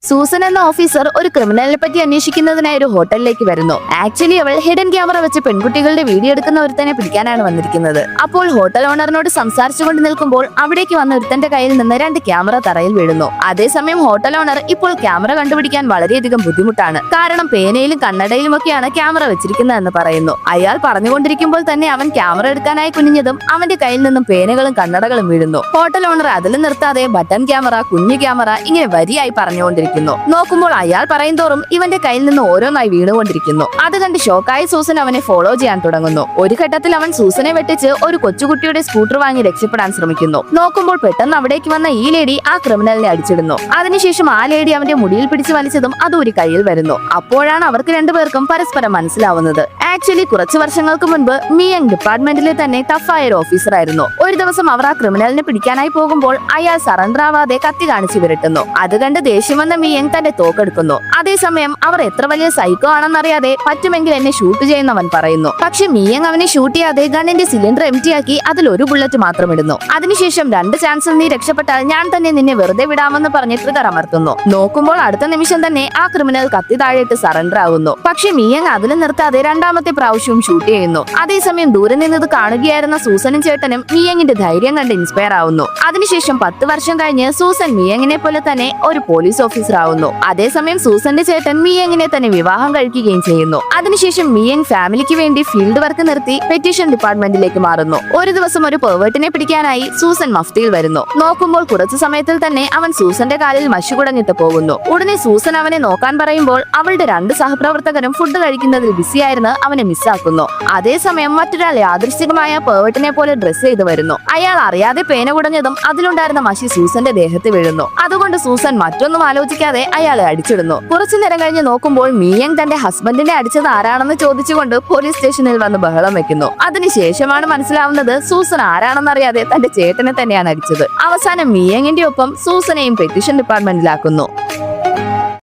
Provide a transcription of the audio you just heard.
Susan എന്ന officer ഒരു ക്രിമിനലിനെ പറ്റി അന്വേഷിക്കുന്നതിനായി ഒരു ഹോട്ടലിലേക്ക് വരുന്നു. ആക്ച്വലി അവൾ ഹിഡൻ ക്യാമറ വെച്ച് പെൺകുട്ടികളുടെ വീഡിയോ എടുക്കുന്ന ഒരുത്തനെ പിടിക്കാനാണ് വന്നിരിക്കുന്നത്. അപ്പോൾ ഹോട്ടൽ ഓണറിനോട് സംസാരിച്ചുകൊണ്ട് നിൽക്കുമ്പോൾ അവിടേക്ക് വന്ന ഒരുത്തന്റെ കയ്യിൽ നിന്ന് 2 ക്യാമറ തറയിൽ വീഴുന്നു. അതേസമയം ഹോട്ടൽ ഓണർ ഇപ്പോൾ ക്യാമറ കണ്ടുപിടിക്കാൻ വളരെയധികം ബുദ്ധിമുട്ടാണ്. കാരണം പേനയിലും കണ്ണടയിലുമൊക്കെയാണ് ക്യാമറ വെച്ചിരിക്കുന്നതെന്ന് പറയുന്നു. അയാൾ പറഞ്ഞുകൊണ്ടിരിക്കുമ്പോൾ തന്നെ അവൻ ക്യാമറ എടുക്കാനായി കുനിഞ്ഞതും അവന്റെ കയ്യിൽ നിന്നും പേനകളും കണ്ണടകളും വീഴുന്നു. ഹോട്ടൽ ഓണർ അതിൽ നിർത്താതെ ബട്ടൺ ക്യാമറ, കുഞ്ഞു ക്യാമറ ഇങ്ങനെ വരിയായി പറഞ്ഞുകൊണ്ടിരിക്കുന്നു. നോക്കുമ്പോൾ അയാൾ പറയുന്തോറും ഇവന്റെ കയ്യിൽ നിന്ന് ഓരോന്നായി വീണുകൊണ്ടിരിക്കുന്നു. അത് കണ്ട് ഷോക്കായി സൂസൻ അവനെ ഫോളോ ചെയ്യാൻ തുടങ്ങുന്നു. ഒരു ഘട്ടത്തിൽ അവൻ സൂസനെ വെട്ടിച്ച് ഒരു കൊച്ചുകുട്ടിയുടെ സ്കൂട്ടർ വാങ്ങി രക്ഷപ്പെടാൻ ശ്രമിക്കുന്നു. നോക്കുമ്പോൾ പെട്ടെന്ന് അവിടേക്ക് വന്ന ഈ ലേഡി ആ ക്രിമിനലിനെ അടിച്ചിടുന്നു. അതിനുശേഷം ആ ലേഡി അവന്റെ മുടിയിൽ പിടിച്ച് വലിച്ചതും അത് ഒരു കയ്യിൽ വരുന്നു. അപ്പോഴാണ് അവർക്ക് രണ്ടുപേർക്കും പരസ്പരം മനസ്സിലാവുന്നത്. ആക്ച്വലി കുറച്ചു വർഷങ്ങൾക്ക് മുൻപ് മിയങ് ഡിപ്പാർട്ട്മെന്റിലെ തന്നെ ടഫായ ഒരു ഓഫീസർ ആയിരുന്നു. ഒരു ദിവസം അവർ ആ ക്രിമിനലിനെ പിടിക്കാനായി പോകുമ്പോൾ അയാൾ സറണ്ടർ ആവാതെ കത്തി കാണിച്ചു വിരട്ടുന്നു. അത് കണ്ട് ദേഷ്യം വന്ന മിയങ് തന്റെ തോക്കെടുക്കുന്നു. അതേസമയം അവർ എത്ര വലിയ സൈക്കോ ആണെന്നറിയാതെ പറ്റുമെങ്കിൽ എന്നെ ഷൂട്ട് ചെയ്യുന്നവൻ പറയുന്നു. പക്ഷെ മിയങ് അവനെ ഷൂട്ട് ചെയ്യാതെ ഗണ്ണിന്റെ സിലിണ്ടർ എംറ്റിയാക്കി അതിൽ ഒരു ബുള്ളറ്റ് മാത്രം ഇടുന്നു. അതിനുശേഷം 2 ചാൻസിൽ നീ രക്ഷപ്പെട്ടാൽ ഞാൻ തന്നെ നിന്നെ വെറുതെ വിടാമെന്ന് പറഞ്ഞ് ട്രിഗർ അമർത്തുന്നു. നോക്കുമ്പോൾ അടുത്ത നിമിഷം തന്നെ ആ ക്രിമിനൽ കത്തി താഴെയിട്ട് സറണ്ടർ ആവുന്നു. പക്ഷെ മിയങ് അതിൽ നിർത്താതെ രണ്ടാമത്തെ പ്രാവശ്യവും ഷൂട്ട് ചെയ്യുന്നു. അതേസമയം ദൂരെ നിന്നത് കാണുകയായിരുന്ന സൂസനും ചേട്ടനും മിയങ്ങിന്റെ ധൈര്യം കണ്ട് ഇൻസ്പയർ ആവുന്നു. അതിനുശേഷം 10 വർഷം കഴിഞ്ഞ് സൂസൻ മിയങ്ങിനെ പോലെ തന്നെ ഒരു പോലീസ് ഓഫീസർ ആവുന്നു. അതേസമയം സൂസന്റെ ചേട്ടൻ മിയങ്ങിനെ തന്നെ വിവാഹം കഴിക്കുകയും ചെയ്യുന്നു. അതിനുശേഷം മിയങ് ഫാമിലിക്ക് വേണ്ടി ഫീൽഡ് വർക്ക് നിർത്തി പെറ്റീഷൻ ഡിപ്പാർട്ട്മെന്റിലേക്ക് മാറുന്നു. ഒരു ദിവസം ഒരു പെർവേർട്ടിനെ പിടിക്കാനായി സൂസൻ മഫ്തിയിൽ വരുന്നു. നോക്കുമ്പോൾ കുറച്ചു സമയത്തിൽ തന്നെ അവൻ സൂസന്റെ കാലിൽ മഷി കുടഞ്ഞിട്ട് പോകുന്നു. ഉടനെ സൂസൻ അവനെ നോക്കാൻ പറയുമ്പോൾ അവളുടെ 2 സഹപ്രവർത്തകരും ഫുഡ് കഴിക്കുന്നതിൽ ബിസിയായിരുന്ന് അവനെ മിസ്സാക്കുന്നു. അതേസമയം മറ്റൊരാൾ യാദൃശ്ചികമായ പെർവേർട്ടിനെ പോലെ ഡ്രസ് ചെയ്ത് വരുന്നു. അയാൾ അറിയാതെ പേന കുടഞ്ഞതും അതിലുണ്ടായിരുന്ന മഷി സൂസന്റെ ദേഹത്ത് വീഴുന്നു. അതുകൊണ്ട് സൂസൻ മറ്റൊന്നും ആലോചിക്കാതെ അയാളെ അടിച്ചിടുന്നു. കുറച്ചു നേരം കഴിഞ്ഞ് നോക്കുമ്പോൾ മിയങ് തന്റെ ഹസ്ബൻഡിനെ അടിച്ചത് ആരാണെന്ന് ചോദിച്ചുകൊണ്ട് പോലീസ് സ്റ്റേഷനിൽ വന്ന് ബഹളം വെക്കുന്നു. അതിനുശേഷമാണ് മനസ്സിലാവുന്നത് സൂസൻ ആരാണെന്നറിയാതെ തന്റെ ചേട്ടനെ തന്നെയാണ് അടിച്ചത്. അവസാനം മിയങ്ങിന്റെ ഒപ്പം സൂസനെയും പെറ്റീഷൻ ഡിപ്പാർട്ട്മെന്റിലാക്കുന്നു.